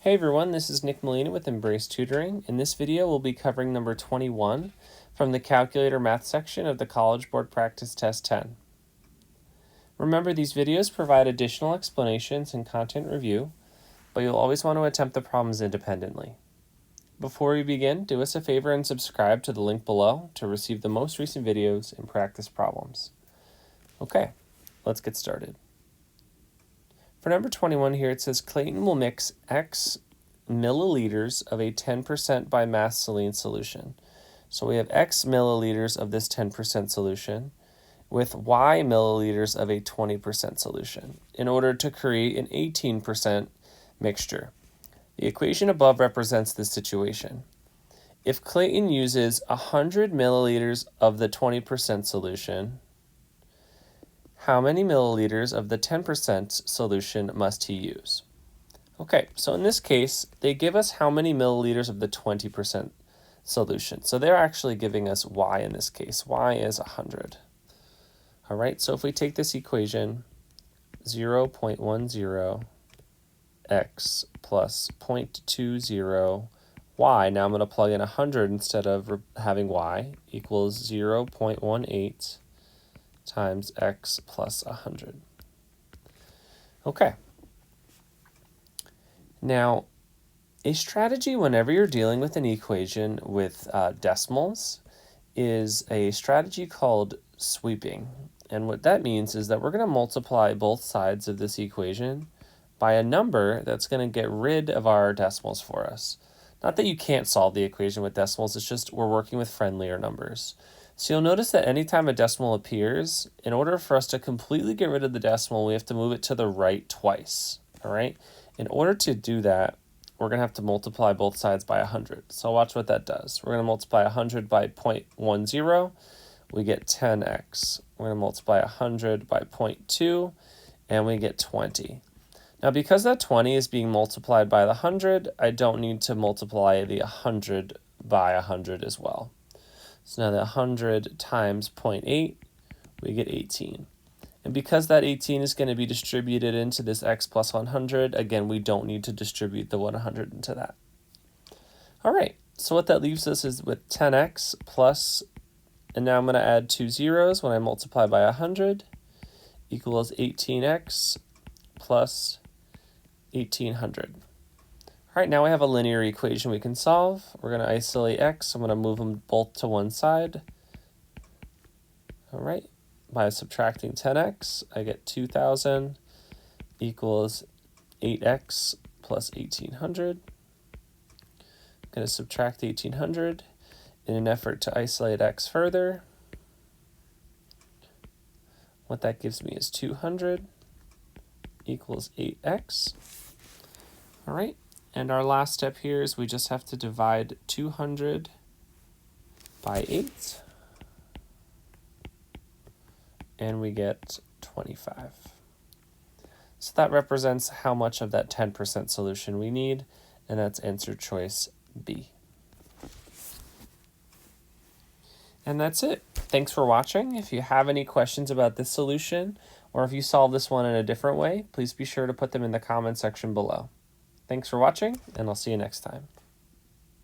Hey everyone, this is Nick Molina with Embrace Tutoring. In this video, we'll be covering number 21 from the Calculator Math section of the College Board Practice Test 10. Remember, these videos provide additional explanations and content review, but you'll always want to attempt the problems independently. Before we begin, do us a favor and subscribe to the link below to receive the most recent videos and practice problems. Okay, let's get started. For number 21 here, it says Clayton will mix X milliliters of a 10% by mass saline solution. So we have X milliliters of this 10% solution with Y milliliters of a 20% solution in order to create an 18% mixture. The equation above represents this situation. If Clayton uses 100 milliliters of the 20% solution, how many milliliters of the 10% solution must he use? Okay, so in this case, they give us how many milliliters of the 20% solution. So they're actually giving us Y in this case. Y is 100. All right, so if we take this equation, 0.10 x plus 0.20 y, now I'm going to plug in 100 instead of having y, equals 0.18 times x plus 100. Okay. Now, a strategy whenever you're dealing with an equation with decimals is a strategy called sweeping. And what that means is that we're going to multiply both sides of this equation by a number that's going to get rid of our decimals for us. Not that you can't solve the equation with decimals, it's just we're working with friendlier numbers. So you'll notice that anytime a decimal appears, in order for us to completely get rid of the decimal, we have to move it to the right twice. All right? In order to do that, we're going to have to multiply both sides by 100. So watch what that does. We're going to multiply 100 by 0.10. We get 10x. We're going to multiply 100 by 0.2, and we get 20. Now, because that 20 is being multiplied by the 100, I don't need to multiply the 100 by 100 as well. So now the 100 times 0.8, we get 18. And because that 18 is going to be distributed into this x plus 100, again, we don't need to distribute the 100 into that. All right, so what that leaves us is with 10x plus, and now I'm going to add two zeros when I multiply by 100, equals 18x plus 1800. All right, now we have a linear equation we can solve. We're going to isolate x. I'm going to move them both to one side. All right, by subtracting 10x, I get 2000 equals 8x plus 1800. I'm going to subtract 1800 in an effort to isolate x further. What that gives me is 200 equals 8x. All right. And our last step here is we just have to divide 200 by 8, and we get 25. So that represents how much of that 10% solution we need, and that's answer choice B. And that's it. Thanks for watching. If you have any questions about this solution, or if you solve this one in a different way, please be sure to put them in the comment section below. Thanks for watching, and I'll see you next time.